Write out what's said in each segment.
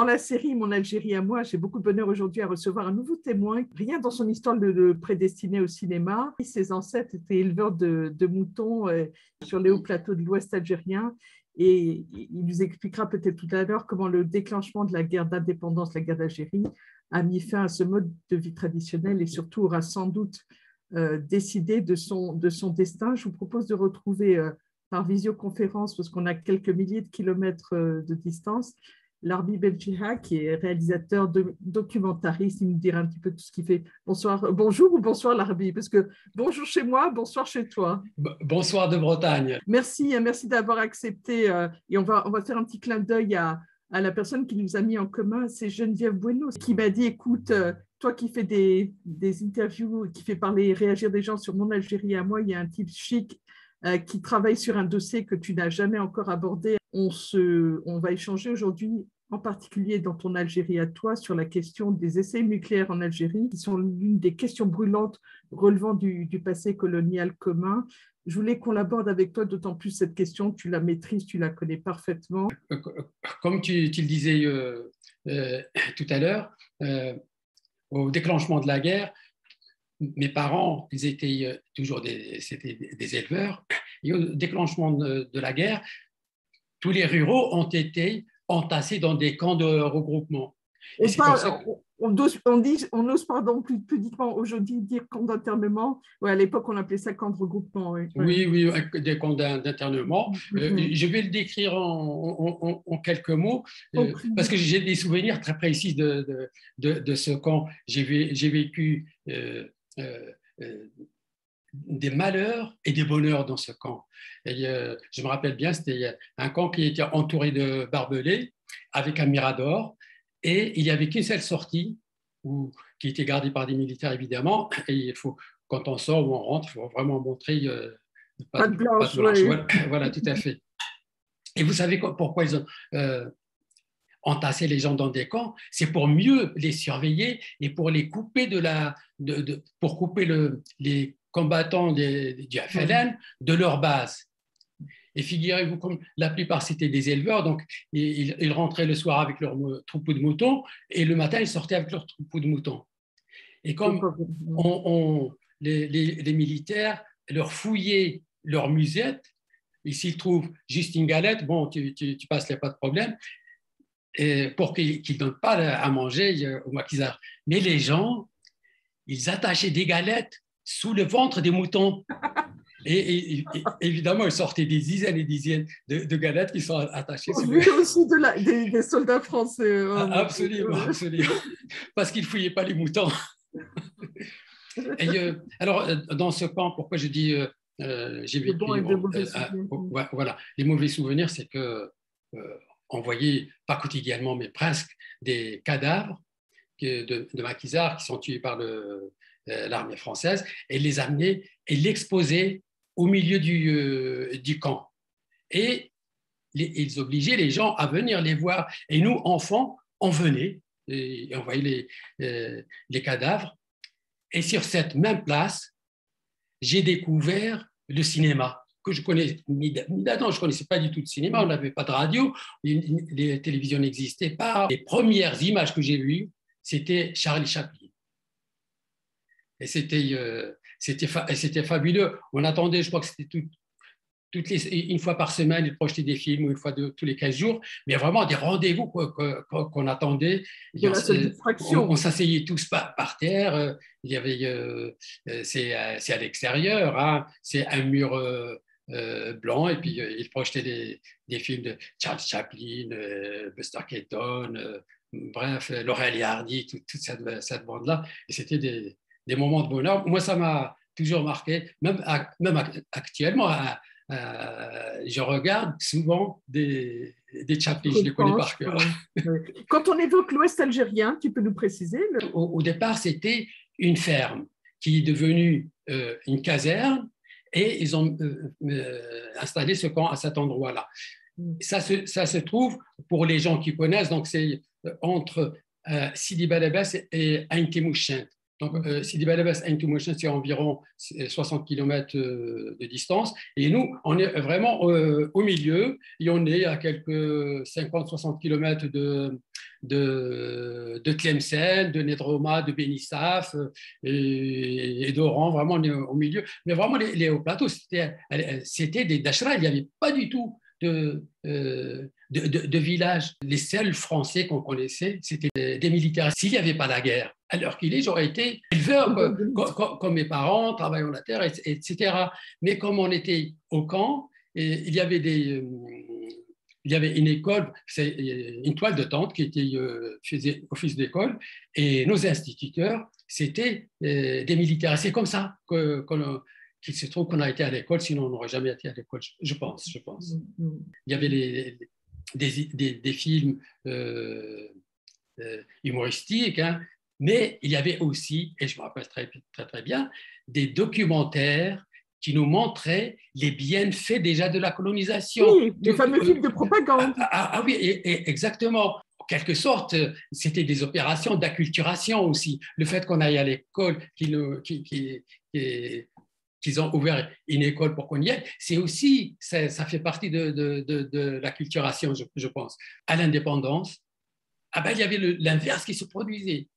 dans la série Mon Algérie à moi, j'ai beaucoup de bonheur aujourd'hui à recevoir un nouveau témoin. Rien dans son histoire ne le prédestinait au cinéma. Ses ancêtres étaient éleveurs de moutons sur les hauts plateaux de l'Ouest algérien. Et il nous expliquera peut-être tout à l'heure comment le déclenchement de la guerre d'indépendance, la guerre d'Algérie, a mis fin à ce mode de vie traditionnel et surtout aura sans doute décidé de son destin. Je vous propose de retrouver par visioconférence, parce qu'on a quelques milliers de kilomètres de distance, Larbi Belchiha, qui est réalisateur, documentariste. Il nous dira un petit peu tout ce qu'il fait. Bonjour ou bonsoir Larbi, parce que bonjour chez moi, bonsoir chez toi. Bonsoir de Bretagne. Merci d'avoir accepté. Et on va faire un petit clin d'œil à la personne qui nous a mis en commun, c'est Geneviève Bueno, qui m'a dit, écoute, toi qui fais des interviews, qui fait parler, réagir des gens sur Mon Algérie à moi, il y a un type chic qui travaille sur un dossier que tu n'as jamais encore abordé. On va échanger aujourd'hui, en particulier dans ton Algérie à toi, sur la question des essais nucléaires en Algérie, qui sont l'une des questions brûlantes relevant du passé colonial commun. Je voulais qu'on l'aborde avec toi, d'autant plus cette question, tu la maîtrises, tu la connais parfaitement. Comme tu le disais tout à l'heure, au déclenchement de la guerre, mes parents, ils étaient toujours des éleveurs, et au déclenchement de la guerre, tous les ruraux ont été entassés dans des camps de regroupement. On n'ose pardon, plus pudiquement aujourd'hui dire camp d'internement. Ouais, à l'époque, on appelait ça camp de regroupement. Oui, des camps d'internement. Je vais le décrire en quelques mots, parce que j'ai des souvenirs très précis de ce camp. J'ai vécu des malheurs et des bonheurs dans ce camp. Et, je me rappelle bien, c'était un camp qui était entouré de barbelés, avec un mirador, et il n'y avait qu'une seule sortie, qui était gardée par des militaires évidemment, et il faut, quand on sort ou on rentre, il faut vraiment montrer pas de blanche. Voilà, tout à fait. Et vous savez pourquoi ils ont entassé les gens dans des camps? C'est pour mieux les surveiller et pour les couper pour couper les combattants du FLN de leur base. Et figurez-vous, comme la plupart c'était des éleveurs, donc ils rentraient le soir avec leur troupeau de moutons et le matin ils sortaient avec leur troupeau de moutons. Et comme les militaires leur fouillaient leur musette, et s'ils trouvent juste une galette, bon, tu passes, il n'y a pas de problème, et pour qu'ils ne donnent pas à manger aux maquisards. Mais les gens, ils attachaient des galettes sous le ventre des moutons. Et évidemment, ils sortaient des dizaines et des dizaines de galettes qui sont attachées sous le ventre. Aussi des soldats français. Absolument. Parce qu'ils ne fouillaient pas les moutons. Et, alors, dans ce camp, pourquoi je dis j'ai vécu voilà, les mauvais souvenirs, c'est que on voyait, pas quotidiennement, mais presque, des cadavres de maquisards qui sont tués par l'armée française, et les amener et l'exposer au milieu du camp. Et ils obligeaient les gens à venir les voir. Et nous, enfants, on venait et on voyait les cadavres. Et sur cette même place, j'ai découvert le cinéma, que je connais. Non, je ne connaissais pas du tout de cinéma, on n'avait pas de radio, les télévisions n'existaient pas. Les premières images que j'ai vues, c'était Charlie Chaplin. Et c'était fabuleux. On attendait, je crois que c'était une fois par semaine, ils projetaient des films, ou une fois tous les 15 jours, mais vraiment des rendez-vous qu'on attendait. On s'asseyait tous par terre. Il y avait, c'est à l'extérieur, hein, c'est un mur blanc, et puis ils projetaient des films de Charles Chaplin, Buster Keaton, bref, Laurel et Hardy, toute cette bande-là. Et c'était des moments de bonheur. Moi, ça m'a toujours marqué, même actuellement. Je regarde souvent des Chaplin, je les connais par cœur. Quand on évoque l'Ouest algérien, tu peux nous préciser Au départ, c'était une ferme qui est devenue une caserne, et ils ont installé ce camp à cet endroit-là. Ça se trouve, pour les gens qui connaissent, donc c'est entre Sidi Bel Abbès et Ain Temouchent. Donc, Sidi Bel Abbès, Ain Temouchent, c'est environ 60 km de distance. Et nous, on est vraiment au milieu, et on est à quelques 50-60 km de Tlemcen, de Nedroma, de Benissaf et d'Oran, vraiment au milieu. Mais vraiment, les hauts plateaux, c'était des dachras, il n'y avait pas du tout de villages. Les seuls Français qu'on connaissait, c'était des militaires. S'il n'y avait pas la guerre, à l'heure qu'il est, j'aurais été éleveur comme mes parents, travaillant la terre, etc. Mais comme on était au camp, il y avait une école, une toile de tente qui faisait office d'école, et nos instituteurs, c'était des militaires. C'est comme ça qu'il se trouve qu'on a été à l'école, sinon on n'aurait jamais été à l'école, je pense. Il y avait des films humoristiques, hein, mais il y avait aussi, et je me rappelle très, très, très bien, des documentaires qui nous montraient les bienfaits déjà de la colonisation. Oui, les fameux films de propagande. Oui, exactement. En quelque sorte, c'était des opérations d'acculturation aussi. Le fait qu'on aille à l'école, qu'ils ont ouvert une école pour qu'on y aille, c'est aussi, ça fait partie de l'acculturation, je pense. À l'indépendance, il y avait l'inverse qui se produisait.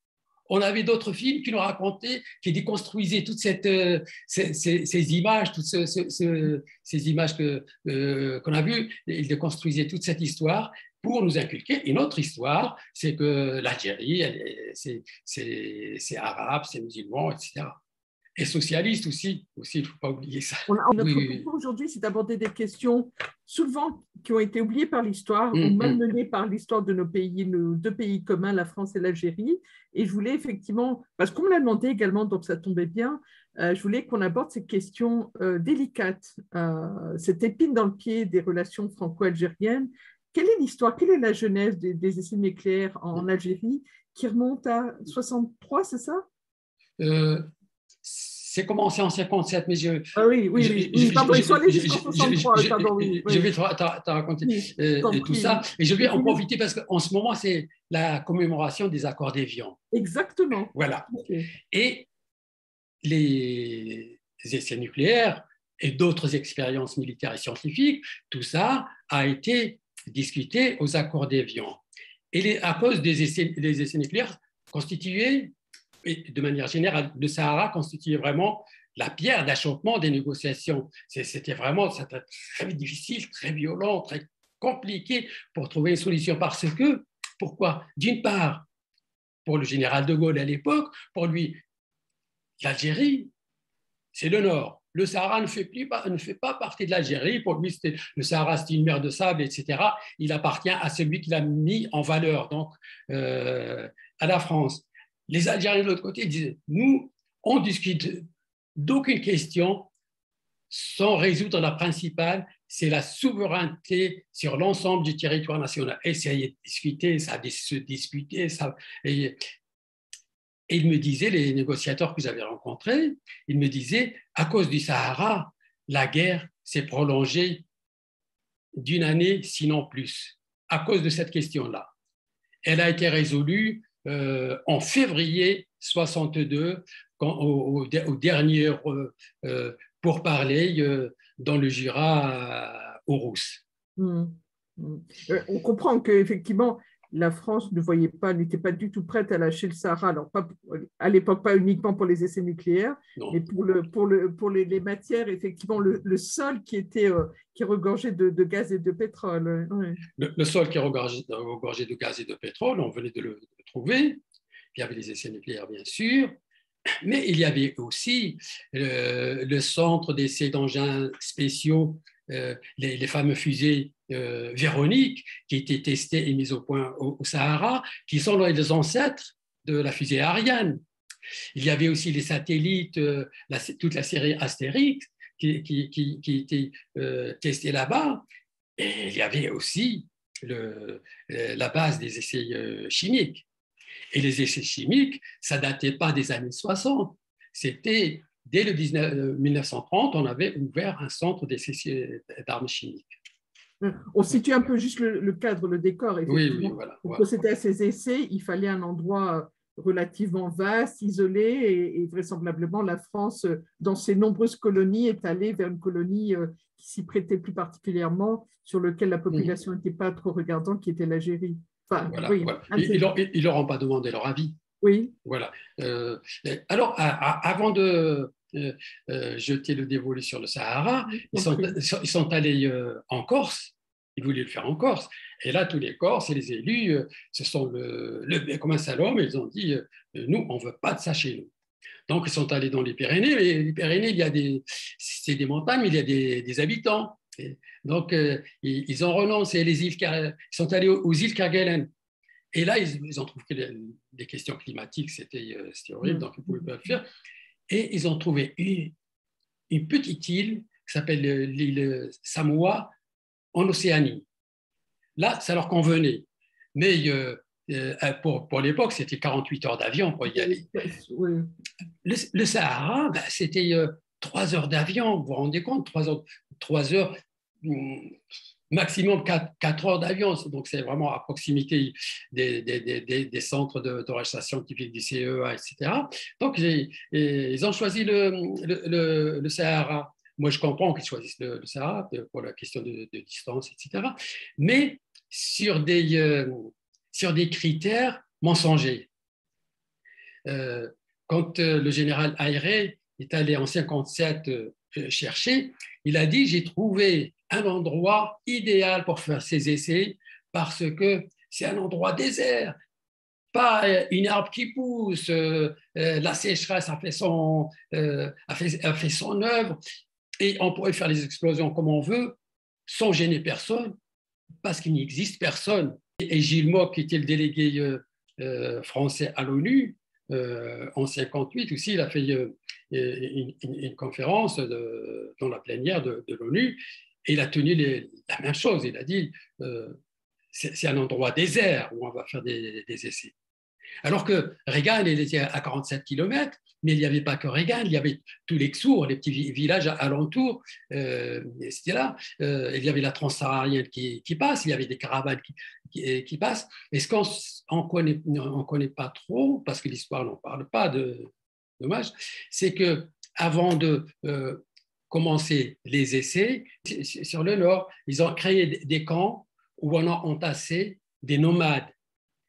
On avait d'autres films qui nous racontaient, qui déconstruisaient toutes ces images, toutes ces images qu'on a vues. Ils déconstruisaient toute cette histoire pour nous inculquer une autre histoire, c'est que l'Algérie, c'est arabe, c'est musulman, etc. Et socialiste aussi, il ne faut pas oublier ça. Notre propos aujourd'hui, c'est d'aborder des questions souvent qui ont été oubliées par l'histoire ou malmenées par l'histoire de nos deux pays communs, la France et l'Algérie. Et je voulais effectivement, parce qu'on me l'a demandé également, donc ça tombait bien, je voulais qu'on aborde ces questions délicates, cette épine dans le pied des relations franco-algériennes. Quelle est l'histoire, quelle est la genèse des essais nucléaires en Algérie qui remonte à 63, c'est ça? C'est commencé en 57, mais je vais te raconter tout ça. Et je vais en profiter parce qu'en ce moment, c'est la commémoration des accords d'Évian. Exactement. Voilà. Okay. Et les essais nucléaires et d'autres expériences militaires et scientifiques, tout ça a été discuté aux accords d'Évian. Et à cause des essais nucléaires constitués, et de manière générale, le Sahara constituait vraiment la pierre d'achoppement des négociations. C'était vraiment très difficile, très violent, très compliqué pour trouver une solution. Parce que, pourquoi? D'une part, pour le général de Gaulle à l'époque, pour lui, l'Algérie, c'est le Nord. Le Sahara ne fait pas partie de l'Algérie. Pour lui, le Sahara, c'est une mer de sable, etc. Il appartient à celui qui l'a mis en valeur, donc à la France. Les Algériens de l'autre côté disaient, nous, on discute d'aucune question sans résoudre la principale, c'est la souveraineté sur l'ensemble du territoire national. Et ça a été discuté, ça a se disputé. Et ils me disaient, les négociateurs que j'avais rencontrés, ils me disaient, à cause du Sahara, la guerre s'est prolongée d'une année, sinon plus, à cause de cette question-là. Elle a été résolue en février 62, au dernier pourparlers dans le Jura au Rousse. On comprend qu'effectivement, la France n'était pas du tout prête à lâcher le Sahara. Alors, à l'époque, pas uniquement pour les essais nucléaires, mais pour les matières, effectivement, le sol qui regorgeait de gaz et de pétrole. Ouais. Le sol qui regorgeait de gaz et de pétrole, on venait de le trouver. Il y avait les essais nucléaires, bien sûr. Mais il y avait aussi le centre d'essais d'engins spéciaux, les fameux fusées Véronique, qui étaient testées et mises au point au Sahara, qui sont les ancêtres de la fusée Ariane. Il y avait aussi les satellites, toute la série Astérix, qui était testée là-bas. Et il y avait aussi la base des essais chimiques. Et les essais chimiques, ça ne datait pas des années 60. C'était dès le 1930, on avait ouvert un centre d'essais d'armes chimiques. On situe un peu juste le cadre, le décor. Oui, voilà. Pour procéder à ces essais, il fallait un endroit relativement vaste, isolé, et vraisemblablement la France, dans ses nombreuses colonies, est allée vers une colonie qui s'y prêtait plus particulièrement, sur laquelle la population n'était pas trop regardante, qui était l'Algérie. Enfin, voilà, oui, voilà. Ils leur ont pas demandé leur avis. Oui. Voilà. Alors, avant de jeter le dévolu sur le Sahara, ils sont allés en Corse. Ils voulaient le faire en Corse. Et là, tous les Corses et les élus se sont levés comme un salon, et ils ont dit nous, on ne veut pas de ça chez nous. Donc, ils sont allés dans les Pyrénées. Et les Pyrénées, c'est des montagnes, mais il y a des habitants. Et donc, ils ont renoncé. Ils sont allés aux îles Kerguelen. Et là, ils ont trouvé que les questions climatiques, c'était horrible, donc ils ne pouvaient pas le faire. Et ils ont trouvé une petite île qui s'appelle l'île Samoa en Océanie. Là, ça leur convenait. Mais pour l'époque, c'était 48 heures d'avion pour y aller. Le Sahara, c'était 3 heures d'avion, vous vous rendez compte, 3 heures maximum 4 heures d'avion, donc c'est vraiment à proximité des centres de recherche scientifique du CEA, etc. Donc, ils ont choisi le Sahara. Moi, je comprends qu'ils choisissent le Sahara pour la question de distance, etc. Mais sur des critères mensongers. Quand le général Ayré est allé en 1957 chercher, il a dit « J'ai trouvé un endroit idéal pour faire ces essais parce que c'est un endroit désert, pas une arbre qui pousse, la sécheresse a fait son œuvre et on pourrait faire les explosions comme on veut sans gêner personne parce qu'il n'existe personne. » Et Gilles Mock, qui était le délégué français à l'ONU, en 1958 aussi, il a fait une conférence dans la plénière de l'ONU et il a tenu la même chose. Il a dit c'est un endroit désert où on va faire des essais. Alors que Reagan, il était à 47 km, mais il n'y avait pas que Reagan, il y avait tous les Ksours, les petits villages alentours, c'était là. Il y avait la transsaharienne qui passe, il y avait des caravanes qui passent. Et ce qu'on ne connaît pas trop, parce que l'histoire n'en parle pas, dommage, c'est qu'avant de commencer les essais, sur le nord, ils ont créé des camps où on a entassé des nomades.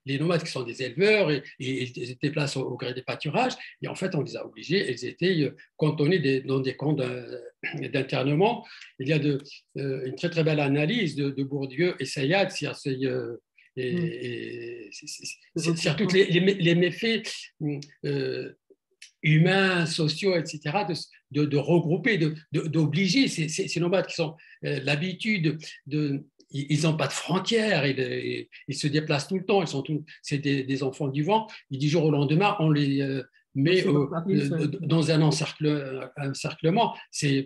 Les nomades qui sont des éleveurs et ils se déplacent au gré des pâturages. Et en fait, on les a obligés, ils étaient cantonnés dans des camps d'internement. Il y a une très, très belle analyse de Bourdieu et Sayad sur tous les méfaits humains, sociaux, etc., de regrouper, d'obliger ces nomades qui ont l'habitude ils n'ont pas de frontières, ils se déplacent tout le temps, c'est des enfants du vent. Et du jour au lendemain, on les met dans un encerclement.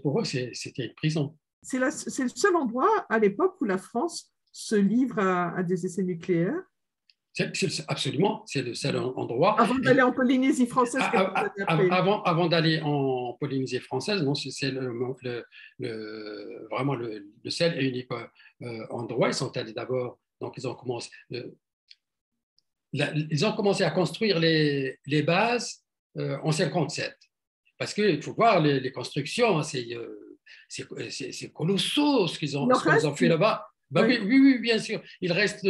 Pour eux, c'était une prison. C'est le seul endroit à l'époque où la France se livre à des essais nucléaires. Absolument, c'est le seul endroit. Avant d'aller en Polynésie française. Avant d'aller en Polynésie française, non, c'est vraiment le seul et unique endroit. Ils sont allés d'abord, donc ils ont commencé à construire les bases en 1957. Parce qu'il faut voir les constructions, c'est colossal ce qu'ils ont fait là-bas. Oui, bien sûr. Il reste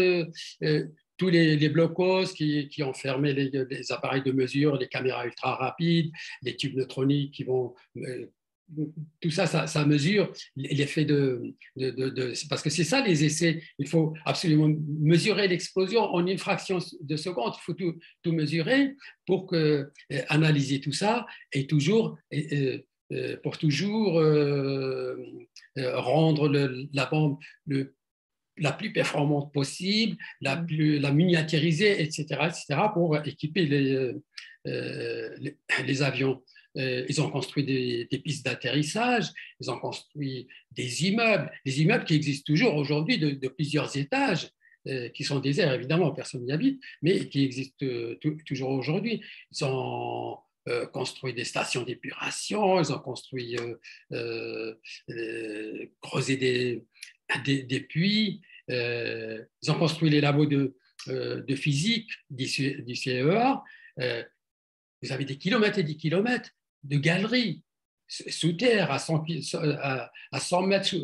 tous les blocos qui ont fermé les appareils de mesure, les caméras ultra rapides, les tubes neutroniques qui vont... tout ça mesure l'effet parce que c'est ça les essais. Il faut absolument mesurer l'explosion en une fraction de seconde. Il faut tout mesurer pour analyser tout ça et pour toujours rendre la bombe la plus performante possible, la miniaturiser, etc., pour équiper les avions. Ils ont construit des pistes d'atterrissage, ils ont construit des immeubles qui existent toujours aujourd'hui de plusieurs étages, qui sont déserts, évidemment, personne n'y habite, mais qui existent toujours aujourd'hui. Ils ont construit des stations d'épuration, ils ont construit, creusé des puits, ils ont construit les labos de physique du CEA. Vous avez des kilomètres et des kilomètres de galeries. sous terre, à 100 mètres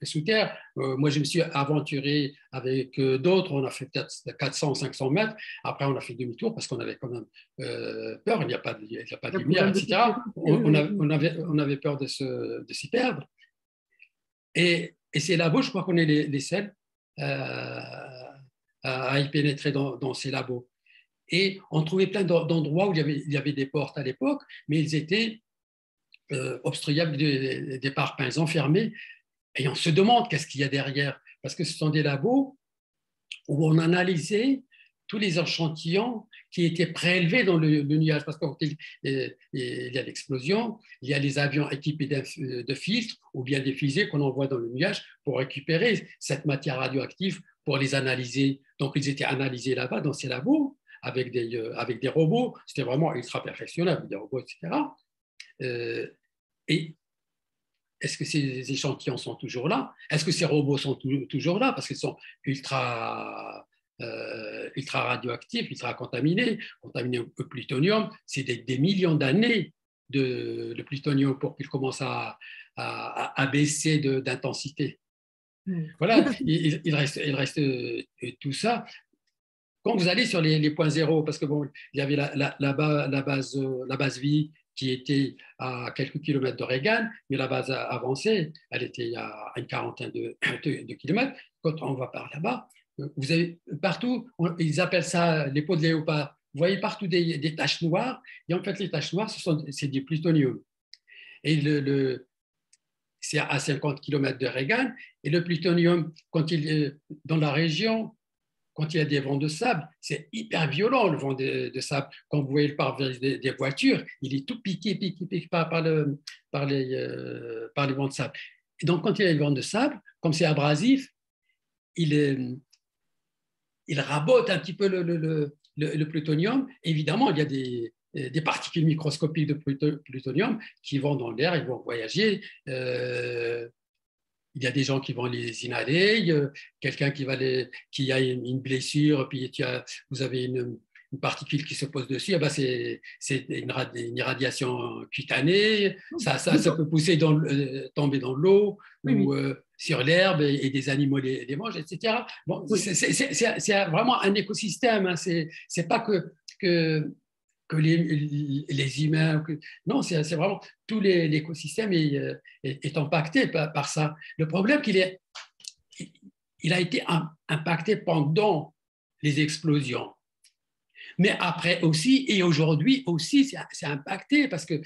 sous terre. Moi, je me suis aventuré avec d'autres, on a fait peut-être 400 ou 500 mètres. Après, on a fait demi-tour parce qu'on avait quand même peur, il n'y a pas de lumière, etc. On avait peur de s'y perdre. Et c'est là-bas, je crois qu'on est les seuls à y pénétrer dans ces labos. Et on trouvait plein d'endroits où il y avait des portes à l'époque, mais ils étaient obstruables des parpaings enfermés. Et on se demande qu'est-ce qu'il y a derrière, parce que ce sont des labos où on analysait tous les échantillons qui étaient prélevés dans le nuage, parce qu'il y a l'explosion, il y a les avions équipés de filtres ou bien des fusées qu'on envoie dans le nuage pour récupérer cette matière radioactive pour les analyser. Donc, ils étaient analysés là-bas dans ces labos avec des robots. C'était vraiment ultra perfectionnable, des robots, etc. Et est-ce que ces échantillons sont toujours là? Est-ce que ces robots sont toujours là? Parce qu'ils sont ultra radioactifs, ultra contaminés au plutonium. C'est des millions d'années de plutonium pour qu'il commence à baisser d'intensité. Voilà, il reste tout ça. Quand vous allez sur les points zéro, parce que bon, il y avait la base vie qui était à quelques kilomètres de Reagan, mais la base avancée, elle était à une quarantaine de kilomètres. Quand on va par là-bas, vous avez partout, ils appellent ça les peaux de léopard. Vous voyez partout des taches noires, et en fait, les taches noires, c'est du plutonium. Et c'est à 50 km de Reagan, et le plutonium, quand il est dans la région, quand il y a des vents de sable, c'est hyper violent, le vent de sable. Quand vous voyez le pare-brise des voitures, il est tout piqué par les vents de sable. Et donc, quand il y a les vents de sable, comme c'est abrasif, il rabote un petit peu le plutonium. Évidemment, il y a des particules microscopiques de plutonium qui vont dans l'air, ils vont voyager. Il y a des gens qui vont les inhaler, quelqu'un qui a une blessure, puis vous avez une particule qui se pose dessus, eh ben c'est une irradiation cutanée, ça peut tomber dans l'eau ou sur l'herbe et des animaux les mangent, etc. Bon, c'est vraiment un écosystème, hein. C'est pas que les humains. Non, c'est vraiment tout l'écosystème est impacté par ça. Le problème, il a été impacté pendant les explosions. Mais après aussi, et aujourd'hui aussi, c'est impacté parce que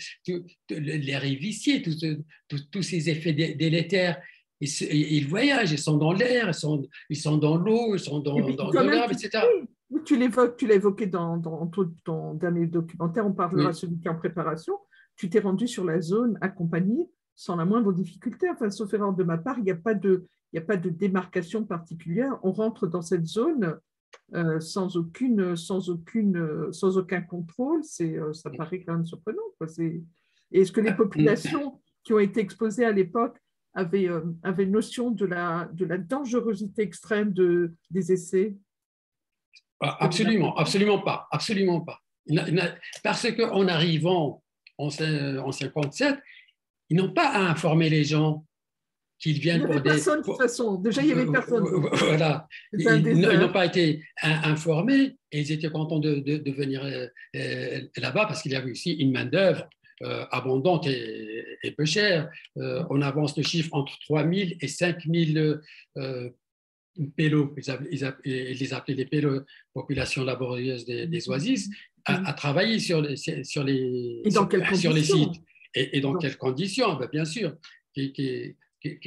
l'air est vicié, tous ces effets délétères, ils voyagent, ils sont dans l'air, ils sont dans l'eau, ils sont dans l'herbe, etc. Tu l'as évoqué dans ton dernier documentaire, on parlera celui qui est en préparation. Tu t'es rendu sur la zone accompagnée sans la moindre difficulté. Enfin, sauf erreur de ma part, il n'y a pas de démarcation particulière. On rentre dans cette zone sans aucun contrôle. Ça paraît quand même surprenant, quoi. Et est-ce que les populations qui ont été exposées à l'époque avaient notion de la dangerosité extrême des essais? Absolument, absolument pas, absolument pas. Parce qu'en arrivant en 57, ils n'ont pas à informer les gens qu'ils viennent pour des... Personne, de toute façon. Déjà, il n'y avait personne. Voilà. Ils n'ont pas été informés et ils étaient contents de venir là-bas parce qu'il y avait aussi une main-d'œuvre abondante et peu chère. On avance le chiffre entre 3 000 et 5 000 pélos, ils les appelaient les pélos, population laborieuse des oasis, à travailler sur les sites. Et dans quelles conditions, bien sûr, qui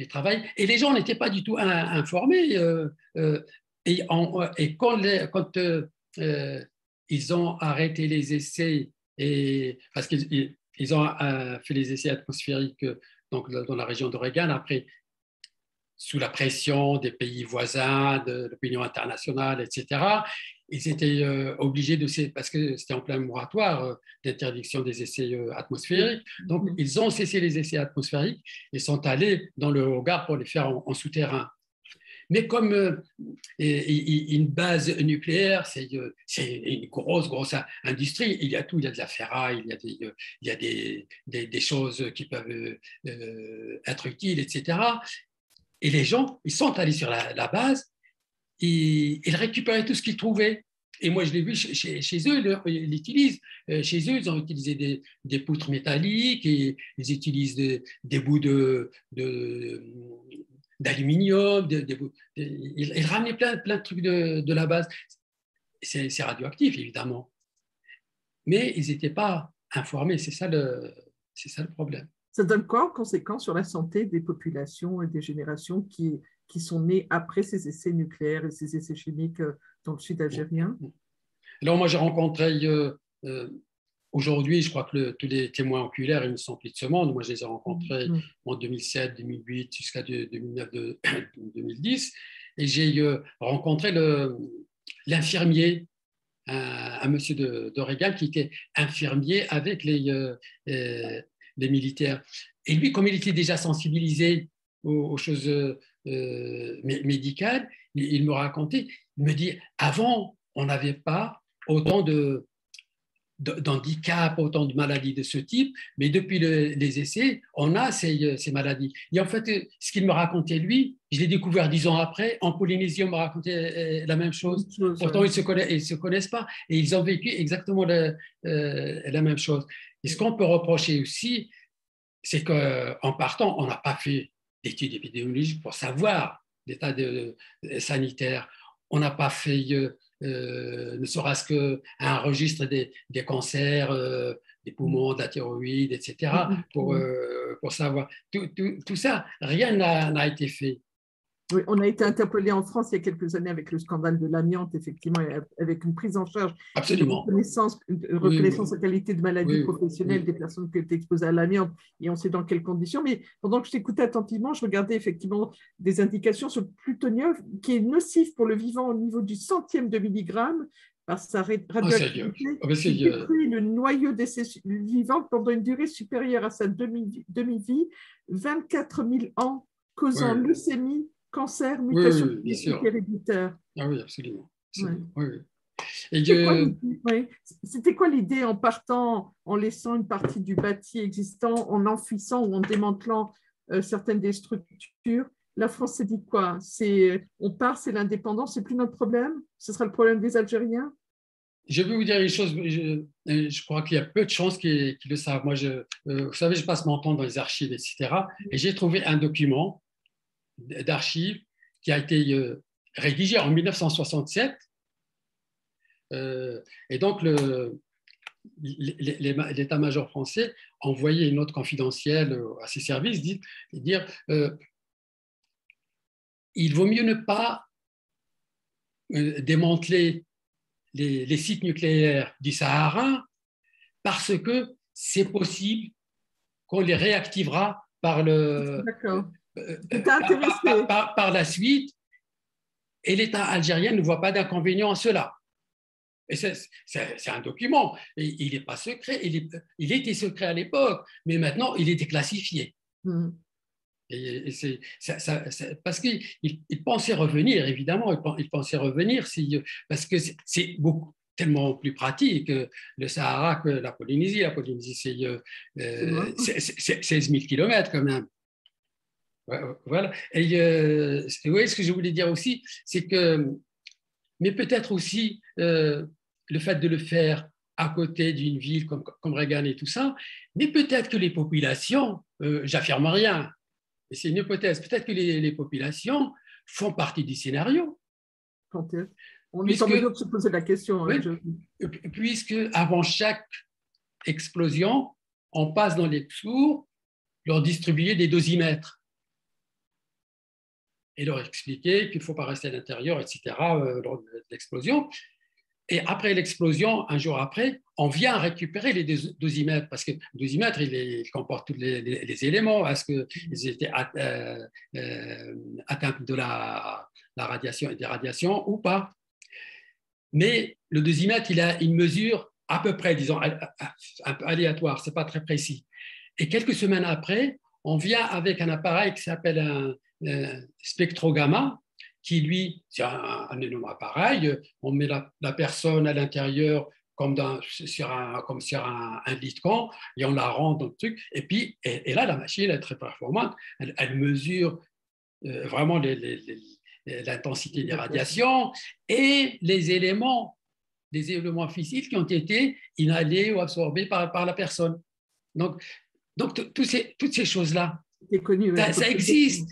travaillent. Et les gens n'étaient pas du tout informés. Et quand ils ont arrêté les essais, parce qu'ils ont fait les essais atmosphériques donc, dans la région de Reagan, après, sous la pression des pays voisins, de l'opinion internationale, etc., ils étaient obligés parce que c'était en plein moratoire d'interdiction des essais atmosphériques. Donc, ils ont cessé les essais atmosphériques et sont allés dans le Hogarth pour les faire en souterrain. Mais comme une base nucléaire, c'est une grosse industrie. Il y a tout, il y a de la ferraille, il y a des choses qui peuvent être utiles, etc. Et les gens, ils sont allés sur la base, ils récupéraient tout ce qu'ils trouvaient. Et moi, je l'ai vu chez eux, ils l'utilisent. Chez eux, ils ont utilisé des poutres métalliques, et ils utilisent des bouts d'aluminium, ils ramenaient plein de trucs de la base. C'est radioactif, évidemment. Mais ils n'étaient pas informés, c'est ça le problème. Ça donne quoi en conséquence sur la santé des populations et des générations qui sont nées après ces essais nucléaires et ces essais chimiques dans le sud algérien? Alors, moi, j'ai rencontré aujourd'hui, je crois que tous les témoins oculaires, ils ne sont plus de ce monde. Moi, je les ai rencontrés en 2007, 2008, jusqu'à 2009, 2010. Et j'ai rencontré l'infirmier, un monsieur d'Oregon qui était infirmier avec les militaires. Et lui, comme il était déjà sensibilisé aux choses médicales, il me racontait, il me dit, avant, on n'avait pas autant d'handicap, autant de maladies de ce type, mais depuis les essais, on a ces maladies. Et en fait, ce qu'il me racontait, lui, je l'ai découvert 10 ans après, en Polynésie, on me racontait la même chose. Pourtant, ils ne se connaissent pas, et ils ont vécu exactement la même chose. Et ce qu'on peut reprocher aussi, c'est qu'en partant, on n'a pas fait d'études épidémiologiques pour savoir l'état sanitaire. On n'a pas fait ne serait-ce qu'un registre des cancers, des poumons, de la thyroïde, etc., pour savoir. Tout ça, rien n'a été fait. Oui, on a été interpellé en France il y a quelques années avec le scandale de l'amiante, effectivement, avec une prise en charge, absolument, une reconnaissance en qualité de maladie professionnelle des personnes qui étaient exposées à l'amiante, et on sait dans quelles conditions. Mais pendant que je t'écoutais attentivement, je regardais effectivement des indications sur le plutonium, qui est nocif pour le vivant au niveau du centième de milligramme, par sa radioactivité, qui détruit le noyau des cellules vivantes pendant une durée supérieure à sa demi-vie, 24 000 ans, causant leucémie, cancer, mutation héréditaire. Ah oui, absolument. C'était quoi l'idée en partant, en laissant une partie du bâti existant, en enfouissant ou en démantelant certaines des structures? La France s'est dit quoi? On part, c'est l'indépendance, c'est plus notre problème? Ce sera le problème des Algériens? Je vais vous dire une chose, je crois qu'il y a peu de chances qu'ils le savent. Moi, vous savez, je passe mon temps dans les archives, etc. Et j'ai trouvé un document d'archives qui a été rédigé en 1967. Et donc, l'état-major français envoyait une note confidentielle à ses services, dire il vaut mieux ne pas démanteler les sites nucléaires du Sahara parce que c'est possible qu'on les réactivera par la suite, et l'État algérien ne voit pas d'inconvénient à cela. Et c'est un document, et il n'est pas secret, il était secret à l'époque, mais maintenant il est déclassifié. Et parce qu'il pensait revenir, évidemment, il pensait revenir parce que c'est tellement plus pratique le Sahara que la Polynésie. La Polynésie, c'est 16 000 kilomètres quand même. Voilà. Et ce que je voulais dire aussi, c'est que, mais peut-être aussi le fait de le faire à côté d'une ville comme Regan et tout ça, mais peut-être que les populations, j'affirme rien, mais c'est une hypothèse, peut-être que les populations font partie du scénario. Peut-être. On est en mesure de se poser la question. Oui, puisque avant chaque explosion, on passe dans les tours, leur distribuer des dosimètres et leur expliquer qu'il ne faut pas rester à l'intérieur, etc., lors de l'explosion. Et après l'explosion, un jour après, on vient récupérer les dosimètres, parce que le dosimètre, il comporte tous les éléments. Est-ce qu'ils étaient atteints de la radiation et des radiations ou pas? Mais le dosimètre, il a une mesure à peu près, disons, un peu aléatoire, ce n'est pas très précis. Et quelques semaines après, on vient avec un appareil qui s'appelle un spectrogamma, qui, lui, c'est un énorme appareil. On met la personne à l'intérieur comme sur un lit de camp, et on la rend dans le truc. Et puis, et là, la machine est très performante. Elle mesure vraiment l'intensité des radiations et les éléments physiques qui ont été inhalés ou absorbés par la personne. Donc toutes ces choses-là, ça existe.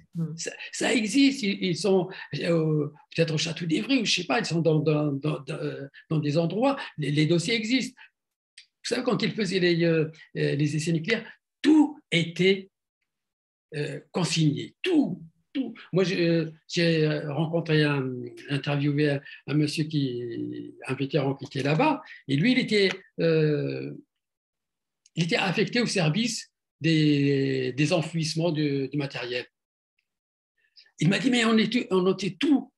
Ça existe. Ils sont peut-être au Château d'Ivry, ou je ne sais pas, ils sont dans des endroits, les dossiers existent. Vous savez, quand ils faisaient les essais nucléaires, tout était consigné, tout. Moi, j'ai rencontré interviewé un monsieur un vétéran qui était là-bas, et lui, il était affecté au service des enfouissements du matériel. Il m'a dit, mais on notait tout,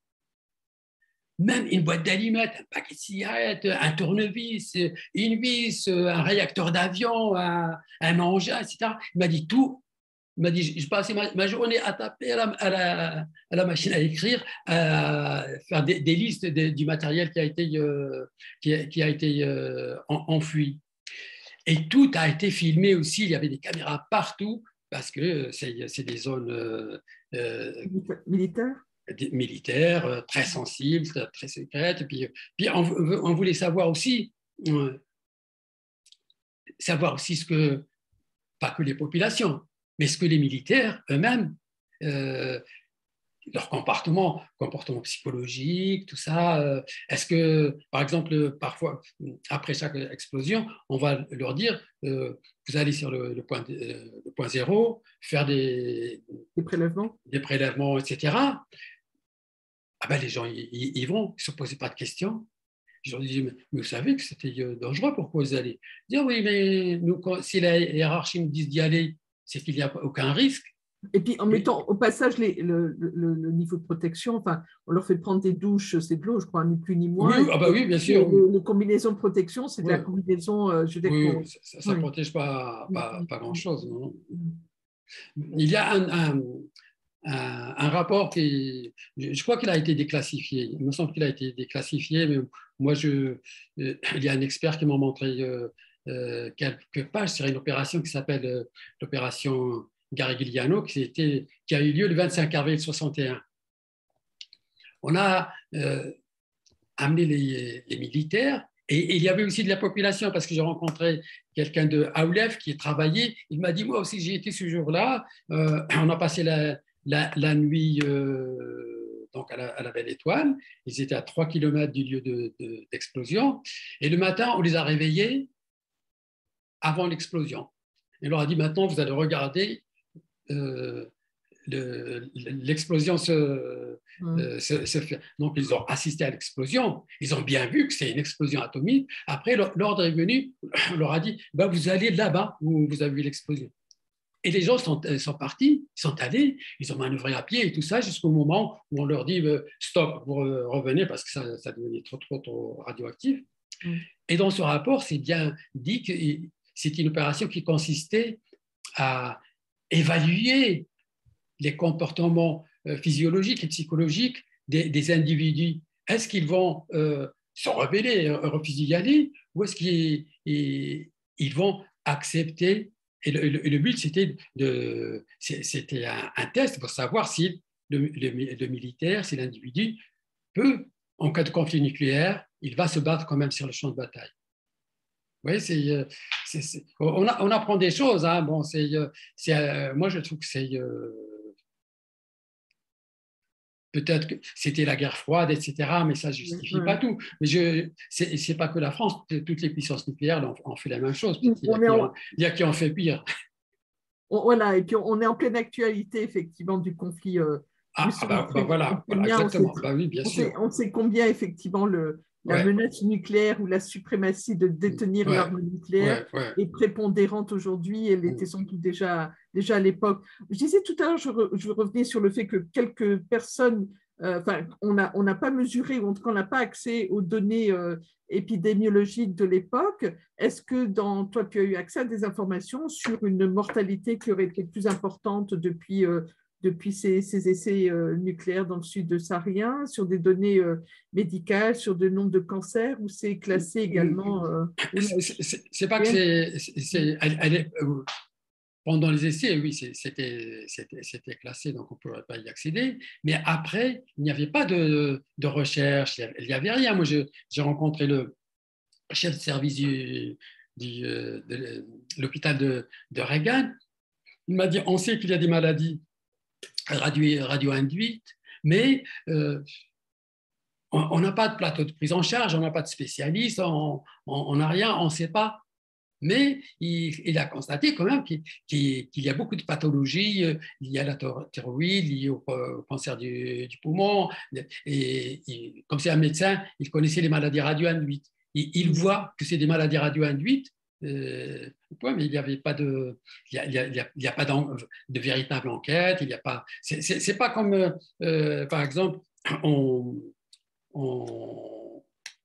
même une boîte d'allumettes, un paquet de cigarettes, un tournevis, une vis, un réacteur d'avion, un engin, etc. Il m'a dit tout. Il m'a dit, je passais ma journée à taper à la machine à écrire, à faire des listes du matériel qui a été enfoui. Et tout a été filmé aussi. Il y avait des caméras partout parce que c'est des zones militaires, très sensibles, très secrètes. Et puis on voulait savoir aussi ce que, pas que les populations, mais ce que les militaires eux-mêmes, leur comportement psychologique, tout ça, est-ce que, par exemple, parfois, après chaque explosion, on va leur dire, vous allez sur le point zéro, faire des prélèvements, etc. Ah ben, les gens, ils vont, ils ne se posaient pas de questions. Je leur disais, mais vous savez que c'était dangereux, pourquoi vous allez dire, oui, mais nous, si la hiérarchie nous dit d'y aller, c'est qu'il n'y a aucun risque. Et puis en mettant au passage le niveau de protection, enfin, on leur fait prendre des douches, c'est de l'eau, je crois, ni plus ni moins. Oui, oui, bien sûr. Les combinaisons de protection, c'est de la combinaison, ça ne protège pas grand-chose. Non. Il y a un rapport je crois qu'il a été déclassifié. Il me semble qu'il a été déclassifié, mais moi, il y a un expert qui m'a montré quelques pages sur une opération qui s'appelle l'opération Garigliano, qui a eu lieu le 25 avril 61. On a amené les militaires, et il y avait aussi de la population, parce que j'ai rencontré quelqu'un de Aoulef qui travaillait. Il m'a dit, moi aussi, j'y étais ce jour-là. On a passé la nuit donc à la Belle Étoile. Ils étaient à 3 km du lieu d'explosion. Et le matin, on les a réveillés avant l'explosion. Et on leur a dit, maintenant, vous allez regarder l'explosion se fait. Donc, ils ont assisté à l'explosion. Ils ont bien vu que c'est une explosion atomique. Après, l'ordre est venu. On leur a dit, bah, vous allez là-bas où vous avez vu l'explosion. Et les gens sont partis, ils sont allés, ils ont manœuvré à pied et tout ça jusqu'au moment où on leur dit, stop, vous revenez parce que ça devenait trop radioactif. Et dans ce rapport, c'est bien dit que c'est une opération qui consistait à évaluer les comportements physiologiques et psychologiques des individus. Est-ce qu'ils vont se rebeller, refuser d'y aller, ou est-ce qu'ils vont accepter? Et le but, c'était un test pour savoir si le militaire, si l'individu peut, en cas de conflit nucléaire, il va se battre quand même sur le champ de bataille. Oui, on apprend des choses. Hein. Bon, moi, je trouve que c'est peut-être que c'était la guerre froide, etc., mais ça ne justifie pas tout. Mais ce n'est pas que la France, toutes les puissances nucléaires ont fait la même chose. Il y a qui en fait pire. Voilà, et puis on est en pleine actualité, effectivement, du conflit. Voilà, exactement. Oui, bien sûr. On sait combien, effectivement, la menace nucléaire ou la suprématie de détenir l'arme nucléaire est prépondérante aujourd'hui. Elle était sans doute déjà à l'époque. Je disais tout à l'heure, je revenais sur le fait que quelques personnes, on n'a pas mesuré, ou en tout cas on n'a pas accès aux données épidémiologiques de l'époque. Est-ce que toi, tu as eu accès à des informations sur une mortalité qui aurait été plus importante depuis depuis ces essais nucléaires dans le sud de Saharien, sur des données médicales, sur de nombre de cancers, ou c'est classé également c'est pas que pendant les essais, oui, c'était classé, donc on ne pourrait pas y accéder. Mais après, il n'y avait pas de recherche, il n'y avait rien. Moi, j'ai rencontré le chef de service de l'hôpital de Reagan. Il m'a dit, on sait qu'il y a des maladies radio-induites, mais on n'a pas de plateau de prise en charge, on n'a pas de spécialiste, on n'a rien, on ne sait pas. Mais il a constaté quand même qu'il y a beaucoup de pathologies liées à la thyroïde, liées au cancer du poumon. Et comme c'est un médecin, il connaissait les maladies radio-induites. Il voit que c'est des maladies radio-induites, mais il n'y avait pas de véritable enquête. Il n'y a pas. C'est pas comme, par exemple,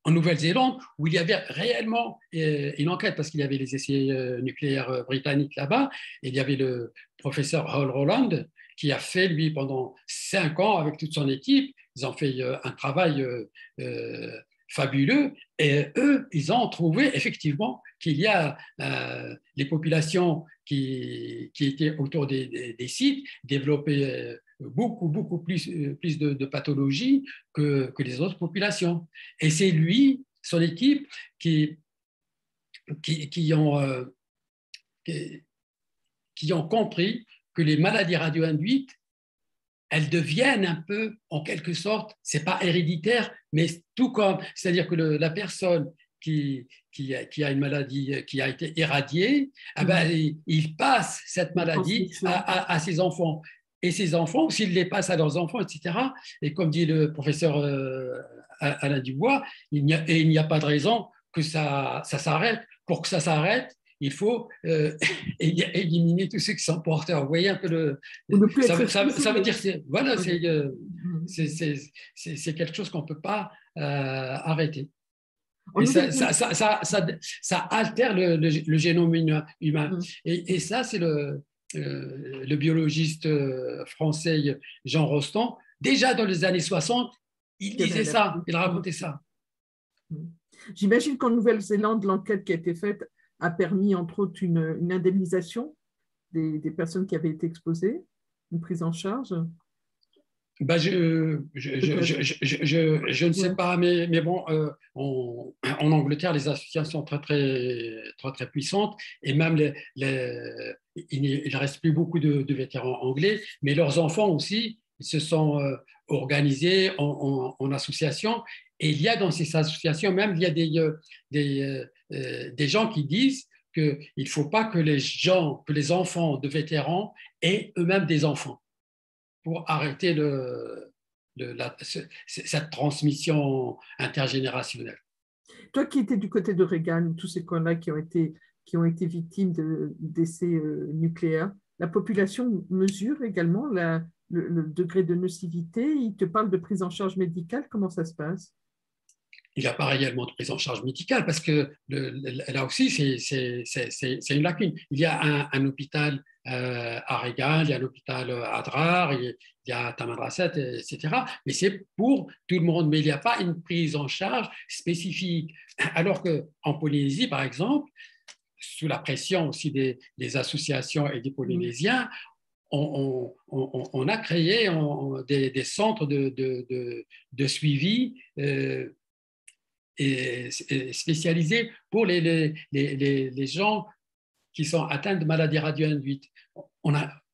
en Nouvelle-Zélande, où il y avait réellement une enquête, parce qu'il y avait les essais nucléaires britanniques là-bas, et il y avait le professeur Hall Rowland, qui a fait, lui, pendant 5 ans, avec toute son équipe, ils ont fait un travail fabuleux, et eux, ils ont trouvé effectivement qu'il y a les populations qui étaient autour des sites développaient beaucoup plus de pathologies que les autres populations. Et c'est lui, son équipe, qui ont compris que les maladies radio-induites, elles deviennent un peu, en quelque sorte, c'est pas héréditaire, mais tout comme, c'est-à-dire que la personne qui a une maladie qui a été irradiée, il passe cette maladie à ses enfants. Et ces enfants, s'ils les passent à leurs enfants, etc., et comme dit le professeur Alain Dubois, il n'y a pas de raison que ça s'arrête. Pour que ça s'arrête, il faut éliminer tous ceux qui sont porteurs. Vous voyez un peu ça veut dire voilà, c'est quelque chose qu'on ne peut pas arrêter. Et ça altère le génome humain. Et ça, c'est le biologiste français Jean Rostand. Déjà dans les années 60, il disait ça, il racontait ça. J'imagine qu'en Nouvelle-Zélande, l'enquête qui a été faite a permis, entre autres, une indemnisation des personnes qui avaient été exposées, une prise en charge. Je ne sais pas, mais bon, en Angleterre, les associations sont très puissantes, et même il ne reste plus beaucoup de vétérans anglais, mais leurs enfants aussi, ils se sont organisés en associations, et il y a dans ces associations même, il y a des gens qui disent qu'il ne faut pas que les enfants de vétérans aient eux-mêmes des enfants, pour arrêter cette transmission intergénérationnelle. Toi qui étais du côté de Reagan, tous ces cas-là qui ont été victimes d'essais nucléaires, la population mesure également le degré de nocivité. Il te parle de prise en charge médicale. Comment ça se passe? Il n'y a pas réellement de prise en charge médicale, parce que là aussi, c'est une lacune. Il y a un hôpital à Reagan, il y a l'hôpital à Adrar, il y a Tamanrasset, etc. Mais c'est pour tout le monde, mais il n'y a pas une prise en charge spécifique. Alors qu'en Polynésie, par exemple, sous la pression aussi des associations et des Polynésiens, on a créé des centres de suivi et spécialisés pour les gens qui sont atteints de maladies radio-induites.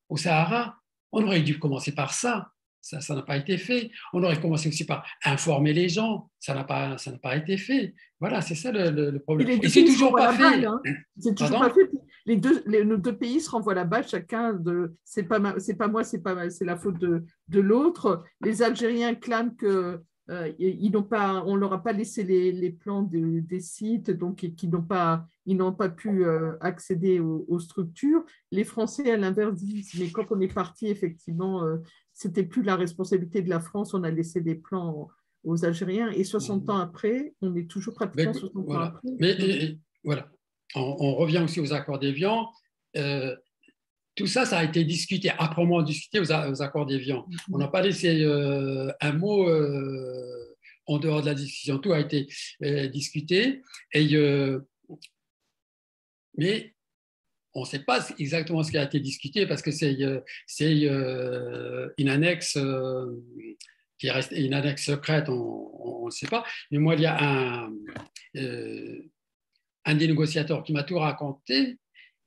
Au Sahara, on aurait dû commencer par ça. Ça n'a pas été fait. On aurait commencé aussi par informer les gens. Ça n'a pas été fait. Voilà, c'est ça le problème. Et c'est toujours pas fait. C'est toujours pas fait. Nos deux pays se renvoient la balle, chacun de c'est pas moi, c'est la faute de l'autre. Les Algériens clament que ils on leur a pas laissé les plans des sites, donc ils n'ont pas pu accéder aux structures. Les Français, à l'inverse, disent mais quand on est parti, effectivement, c'était plus la responsabilité de la France, on a laissé des plans aux Algériens, et 60 ans après, on est toujours pratiquement 60 ans après. Mais voilà, on revient aussi aux accords d'Évian. tout ça, ça a été discuté, âprement discuté aux accords d'Évian. On n'a pas laissé un mot en dehors de la discussion. Tout a été discuté. Mais on ne sait pas exactement ce qui a été discuté parce que c'est une annexe qui reste une annexe secrète, on ne sait pas. Mais moi, il y a un des négociateurs qui m'a tout raconté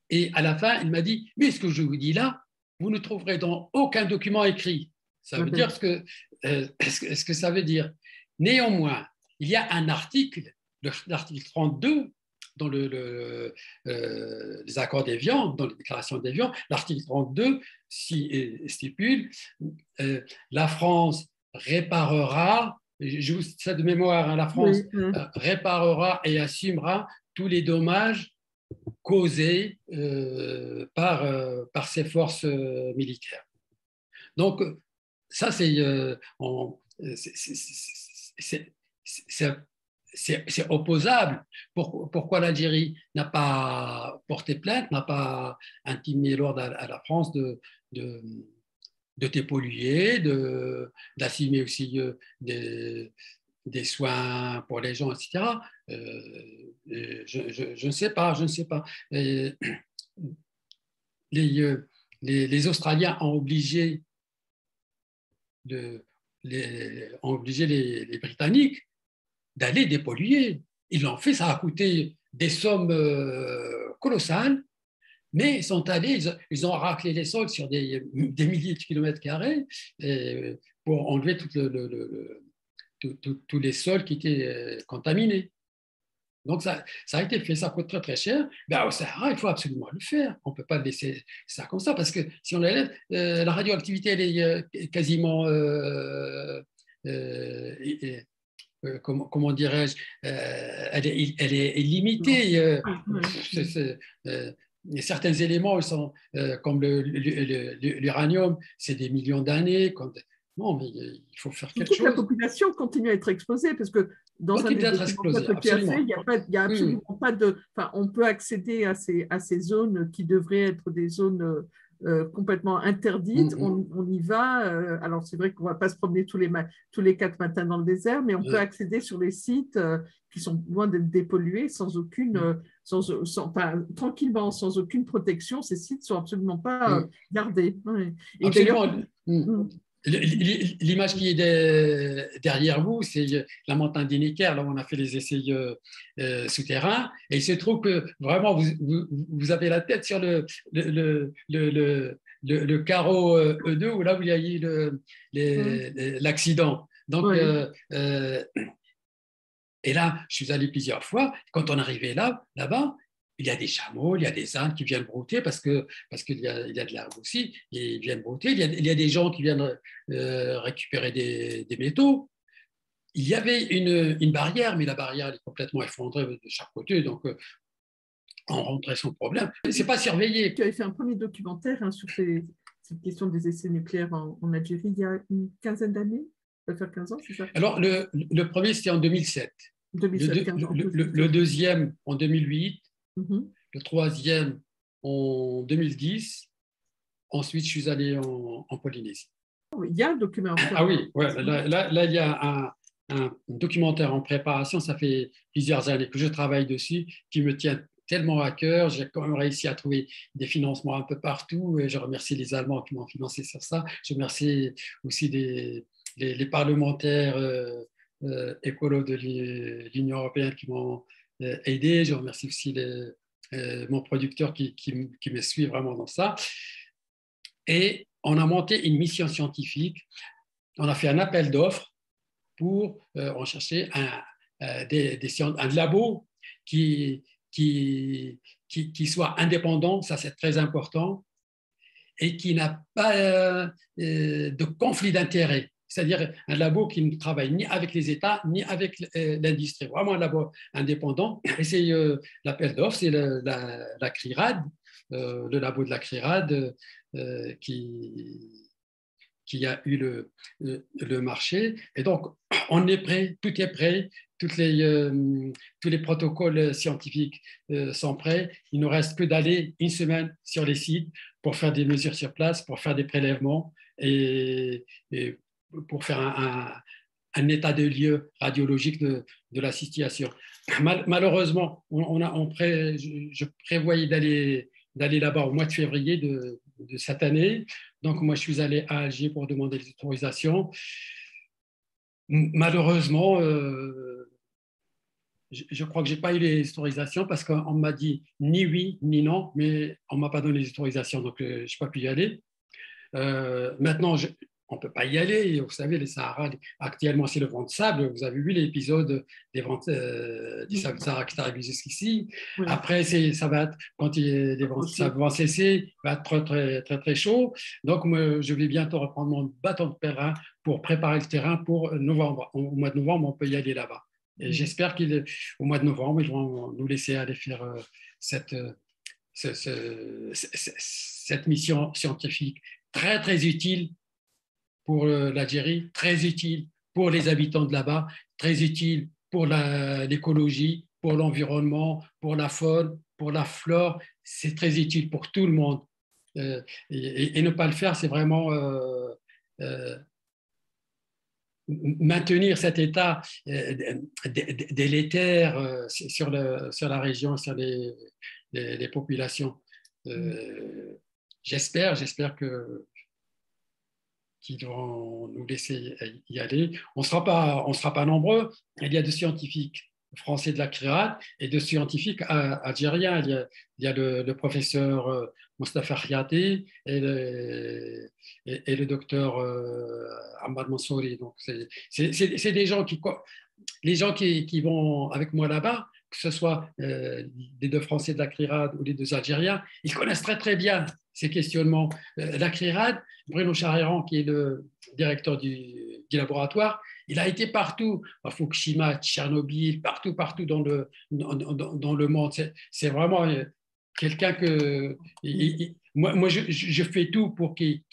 et à la fin, il m'a dit « Mais ce que je vous dis là, vous ne trouverez dans aucun document écrit. » Ça veut dire ce que ça veut dire. Néanmoins, il y a un article, l'article 32, dans les accords d'Évian, dans les déclarations d'Évian, l'article 32 stipule la France réparera, je vous dis ça de mémoire, hein, la France réparera et assumera tous les dommages causés par ses forces militaires. Donc, ça, c'est opposable. Pourquoi l'Algérie n'a pas porté plainte, n'a pas intimé l'ordre à la France de dépolluer, d'assumer aussi des soins pour les gens, etc. Je ne sais pas, je ne sais pas. Les Australiens ont obligé les Britanniques d'aller dépolluer. Ils l'ont fait, ça a coûté des sommes colossales, mais ils sont allés, ils ont raclé les sols sur des milliers de kilomètres carrés pour enlever tous les sols qui étaient contaminés. Donc, ça a été fait, ça coûte très, très cher. Ben, au Sahara, il faut absolument le faire. On ne peut pas laisser ça comme ça, parce que si on l'enlève, la radioactivité, elle est quasiment, comment dirais-je, elle est limitée. Certains éléments, ils sont, comme l'uranium, c'est des millions d'années. Non, mais il faut faire quelque chose. La population continue à être exposée parce que dans un des documentaires qui a fait, il n'y a absolument pas de. Enfin, on peut accéder à ces zones qui devraient être des zones complètement interdites. On y va. Alors, c'est vrai qu'on ne va pas se promener tous les 4 matins dans le désert, mais on peut accéder sur les sites qui sont loin d'être dépollués, sans aucune. Tranquillement, sans aucune protection. Ces sites ne sont absolument pas gardés. Et d'ailleurs. L'image qui est derrière vous, c'est la montagne des Neckar, là où on a fait les essais souterrains. Et il se trouve que vraiment, vous avez la tête sur le carreau E2, là où il y a eu l'accident. Donc, et là, je suis allé plusieurs fois. Quand on arrivait là-bas, il y a des chameaux, il y a des ânes qui viennent brouter parce qu'il y a de l'herbe aussi, ils viennent brouter. Il y a des gens qui viennent récupérer des métaux. Il y avait une barrière, mais la barrière elle est complètement effondrée de chaque côté, donc on rentrait sans problème. C'est pas surveillé. Tu avais fait un premier documentaire sur cette question des essais nucléaires en Algérie il y a une quinzaine d'années. Ça fait 15 ans, c'est ça? Alors, le premier, c'était en 2007. 2007 le deuxième, en 2008. Le troisième en 2010. Ensuite, je suis allé en Polynésie. Il y a un documentaire. Ah oui, ouais, là, il y a un documentaire en préparation. Ça fait plusieurs années que je travaille dessus, qui me tient tellement à cœur. J'ai quand même réussi à trouver des financements un peu partout. Et je remercie les Allemands qui m'ont financé sur ça. Je remercie aussi les parlementaires écolos de l'Union européenne qui m'ont aidé. Je remercie aussi mon producteur qui me suit vraiment dans ça. Et on a monté une mission scientifique. On a fait un appel d'offres pour rechercher un labo qui soit indépendant, ça c'est très important, et qui n'a pas de conflit d'intérêts. C'est-à-dire un labo qui ne travaille ni avec les États, ni avec l'industrie. Vraiment un labo indépendant. Et c'est l'appel d'offres, c'est la CRIRAD, le labo de la CRIRAD qui qu'il y a eu le marché. Et donc, on est prêt, tout est prêt, tous les protocoles scientifiques sont prêts. Il ne nous reste que d'aller une semaine sur les sites pour faire des mesures sur place, pour faire des prélèvements et pour faire un état de lieu radiologique de la situation. Malheureusement, je prévoyais d'aller là-bas au mois de février de cette année. Donc, moi, je suis allé à Alger pour demander les autorisations. Malheureusement, je crois que je n'ai pas eu les autorisations parce qu'on m'a dit ni oui ni non, mais on ne m'a pas donné les autorisations, donc je n'ai pas pu y aller. Maintenant, on ne peut pas y aller. Vous savez, les Sahara, actuellement, c'est le vent de sable. Vous avez vu l'épisode des vents du Sahara qui est arrivé jusqu'ici. Oui. Après, ça va être, quand les vents de sable vont cesser, il va être très, très, très, très chaud. Donc, moi, je vais bientôt reprendre mon bâton de pèlerin pour préparer le terrain pour novembre. Au mois de novembre, on peut y aller là-bas. Et j'espère qu'au mois de novembre, ils vont nous laisser aller faire cette mission scientifique très, très utile pour l'Algérie, très utile pour les habitants de là-bas, très utile pour l'écologie, pour l'environnement, pour la faune, pour la flore. C'est très utile pour tout le monde. Et ne pas le faire, c'est vraiment maintenir cet état délétère sur la région, sur les populations. J'espère qu'ils vont nous laisser y aller. On ne sera pas nombreux. Il y a des scientifiques français de la CRIRAD et de scientifiques algériens. Il y a le professeur Mostafa Khiati et le docteur Ahmad Mansouri. Donc, c'est des gens les gens qui vont avec moi là-bas, que ce soit les deux Français de la CRIRAD ou les deux Algériens, ils connaissent très, très bien ces questionnements. La CRIRAD, Bruno Chariran, qui est le directeur du laboratoire, il a été partout, à Fukushima, Tchernobyl, partout dans le monde. C'est vraiment quelqu'un que... Moi, je fais tout pour qu'il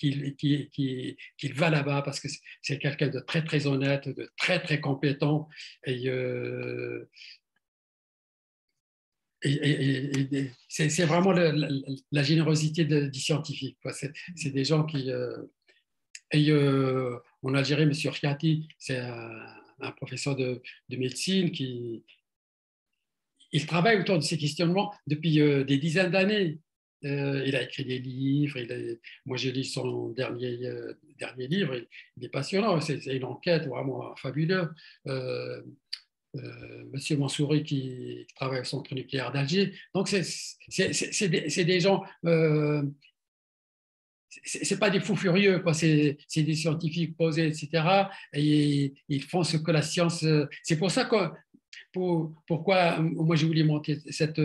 va là-bas parce que c'est quelqu'un de très, très honnête, de très, très compétent. Et c'est vraiment la générosité du scientifique. C'est des gens qui... en Algérie, M. Khiati, c'est un professeur de médecine il travaille autour de ces questionnements depuis des dizaines d'années. Il a écrit des livres. Moi, j'ai lu son dernier livre. Il est passionnant. C'est une enquête vraiment fabuleuse. Monsieur Mansouri qui travaille au centre nucléaire d'Alger. Donc, c'est des gens, c'est pas des fous furieux, quoi. C'est des scientifiques posés, etc. Et ils font ce que la science. C'est pour ça que, pourquoi moi j'ai voulu monter cette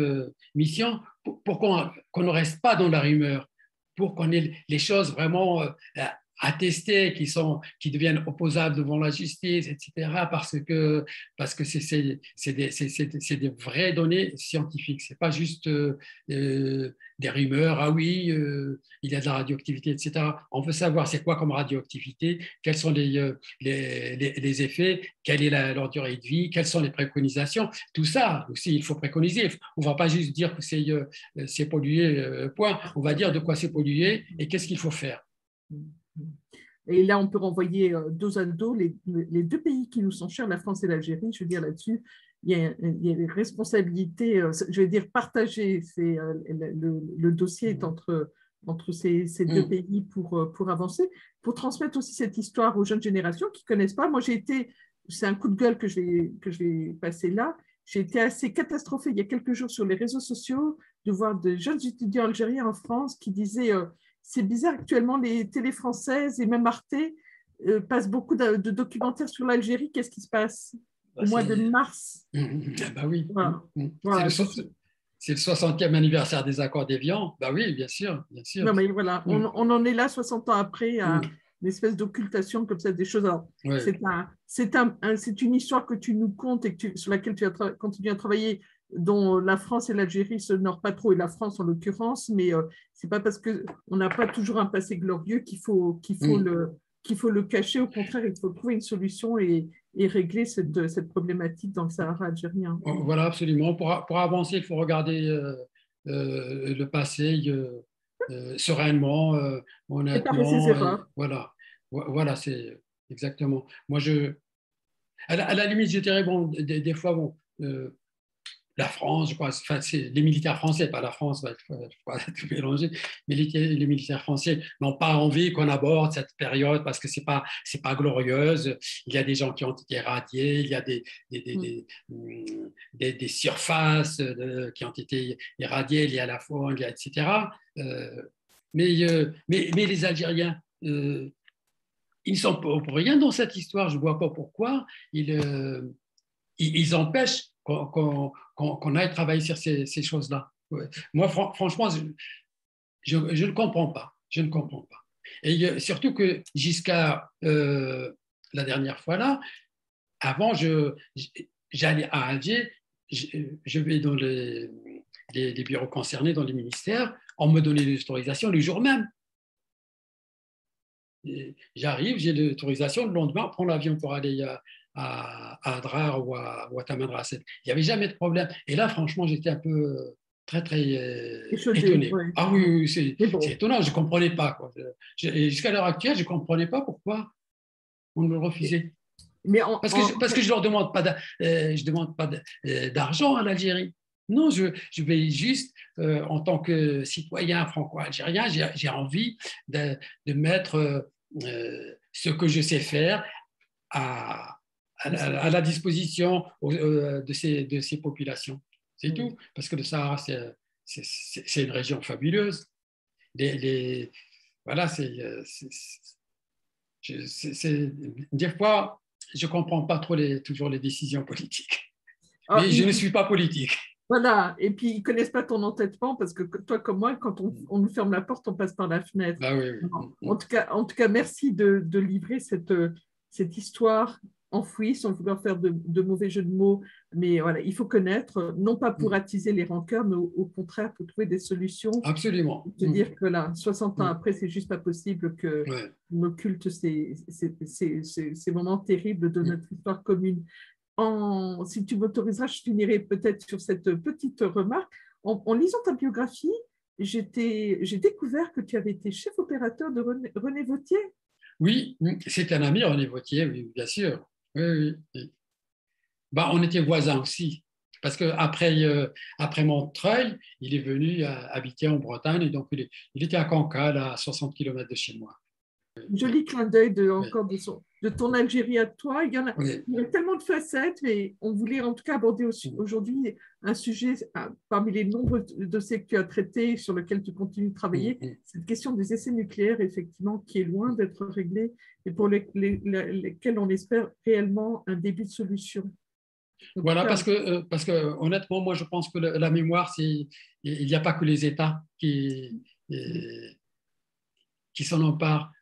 mission, pour qu'on ne reste pas dans la rumeur, pour qu'on ait les choses vraiment attestés, qui deviennent opposables devant la justice, etc., parce que c'est des vraies données scientifiques. Ce n'est pas juste des rumeurs, ah oui, il y a de la radioactivité, etc. On veut savoir c'est quoi comme radioactivité, quels sont les effets, quelle est leur durée de vie, quelles sont les préconisations. Tout ça aussi, il faut préconiser. On ne va pas juste dire que c'est pollué, point. On va dire de quoi c'est pollué et qu'est-ce qu'il faut faire. Et là, on peut renvoyer dos à dos les deux pays qui nous sont chers, la France et l'Algérie. Je veux dire, là-dessus, il y a des responsabilités, je vais dire, partagées. Le dossier est entre ces deux pays pour avancer, pour transmettre aussi cette histoire aux jeunes générations qui ne connaissent pas. Moi, c'est un coup de gueule que je vais passer là. J'ai été assez catastrophée il y a quelques jours sur les réseaux sociaux de voir de jeunes étudiants algériens en France qui disaient c'est bizarre, actuellement, les télés françaises et même Arte passent beaucoup de documentaires sur l'Algérie. Qu'est-ce qui se passe au mois de mars? Bah oui. Voilà. C'est le 60e anniversaire des accords d'Évian. Bah oui, bien sûr. Non, mais voilà, on en est là 60 ans après, à une espèce d'occultation comme ça, des choses. Alors, c'est une histoire que tu nous contes et sur laquelle tu vas continuer à travailler, dont la France et l'Algérie se n'honorent pas trop, et la France en l'occurrence, mais c'est pas parce qu'on n'a pas toujours un passé glorieux qu'il faut qu'il faut le cacher. Au contraire, il faut trouver une solution et régler cette problématique dans le Sahara algérien. Voilà, absolument. Pour avancer, il faut regarder le passé sereinement, Réparer ses honnêtement. erreurs. Voilà, c'est exactement. Moi, à la limite, je dirais, bon, des fois, bon, la France, je crois, enfin, c'est les militaires français, pas la France, il faut pas tout mélanger, mais les militaires français n'ont pas envie qu'on aborde cette période parce que c'est pas glorieuse. Il y a des gens qui ont été radiés, il y a des surfaces qui ont été irradiées, il y a la faune, etc. Mais les Algériens, ils ne sont pas pour rien dans cette histoire, je ne vois pas pourquoi. Ils empêchent qu'on aille travailler sur ces choses-là. Ouais. Moi, franchement, je ne comprends pas. Je ne comprends pas. Et surtout que jusqu'à la dernière fois là, avant, j'allais à Alger, je vais dans les bureaux concernés, dans les ministères, on me donnait l'autorisation le jour même. J'arrive, j'ai l'autorisation, le lendemain, on prend l'avion pour aller à Adrar ou à Tamanrasset. Il n'y avait jamais de problème. Et là, franchement, j'étais un peu très étonné. Ouais. Ah oui, c'est étonnant, je ne comprenais pas. Jusqu'à l'heure actuelle, je ne comprenais pas pourquoi on me le refusait. Parce que je ne leur demande pas d'argent à l'Algérie. Non, je vais juste, en tant que citoyen franco-algérien, j'ai envie de mettre ce que je sais faire à la disposition de ces populations. C'est tout. Parce que le Sahara, c'est une région fabuleuse. Voilà, des fois, je ne comprends pas trop toujours les décisions politiques. Mais je ne suis pas politique. Voilà, et puis ils ne connaissent pas ton entêtement parce que toi comme moi, quand on nous ferme la porte, on passe par la fenêtre. Ah oui. En tout cas, merci de livrer cette histoire enfouie sans vouloir faire de mauvais jeux de mots. Mais voilà, il faut connaître, non pas pour attiser les rancœurs, mais au contraire pour trouver des solutions. Absolument. Se dire que là, 60 ans après, c'est juste pas possible qu'on occulte ces moments terribles de notre histoire commune. Si tu m'autoriseras, je finirai peut-être sur cette petite remarque. En lisant ta biographie, j'ai découvert que tu avais été chef opérateur de René Vauthier. Oui, c'est un ami, René Vauthier, oui, bien sûr. Oui. Bah, on était voisins aussi. Parce qu'après Montreuil, il est venu habiter en Bretagne. Et donc, il était à Cancale, à 60 km de chez moi. Joli clin d'œil de ton Algérie à toi. Il y a tellement de facettes, mais on voulait en tout cas aborder aujourd'hui un sujet parmi les nombreux dossiers que tu as traités, sur lesquels tu continues de travailler, cette question des essais nucléaires, effectivement, qui est loin d'être réglée et pour lesquels on espère réellement un début de solution. Voilà, parce que honnêtement, moi, je pense que la mémoire, il n'y a pas que les États qui s'en emparent.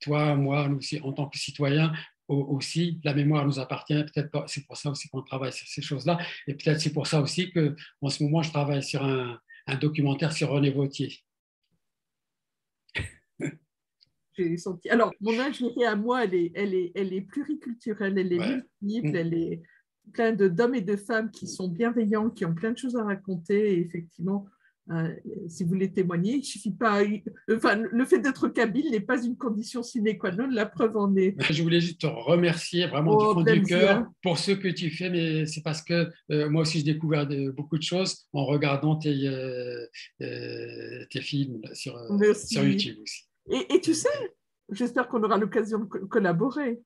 Toi, moi, nous aussi, en tant que citoyens, aussi, la mémoire nous appartient. Peut-être pas, c'est pour ça aussi qu'on travaille sur ces choses-là. Et peut-être c'est pour ça aussi qu'en ce moment, je travaille sur un documentaire sur René Vauthier. J'ai senti. Alors, mon Algérie à moi, elle est pluriculturelle, elle est multiple, elle est plein d'hommes et de femmes qui sont bienveillants, qui ont plein de choses à raconter. Et effectivement, si vous voulez témoigner, il suffit pas. Enfin, le fait d'être kabyle n'est pas une condition sine qua non. La preuve en est. Je voulais juste te remercier vraiment du fond du cœur pour ce que tu fais, mais c'est parce que moi aussi, j'ai découvert beaucoup de choses en regardant tes films sur YouTube aussi. Et tu sais, j'espère qu'on aura l'occasion de collaborer.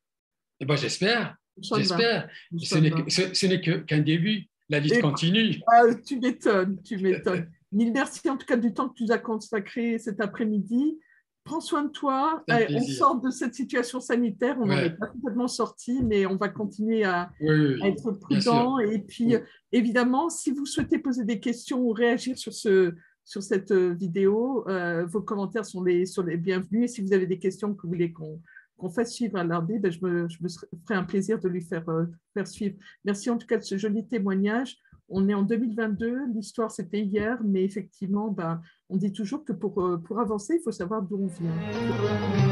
Eh ben, j'espère. Ce n'est qu'un début. La liste continue. Tu m'étonnes. Mille merci en tout cas du temps que tu nous as consacré cet après-midi. Prends soin de toi. On sort de cette situation sanitaire. On n'en est pas complètement sorti, mais on va continuer à être prudent. Et puis, évidemment, si vous souhaitez poser des questions ou réagir sur cette vidéo, vos commentaires sont les bienvenus. Et si vous avez des questions que vous voulez qu'on fasse suivre à l'Arbi, je me ferai un plaisir de lui faire suivre. Merci en tout cas de ce joli témoignage. On est en 2022, l'histoire c'était hier, mais effectivement, on dit toujours que pour avancer, il faut savoir d'où on vient.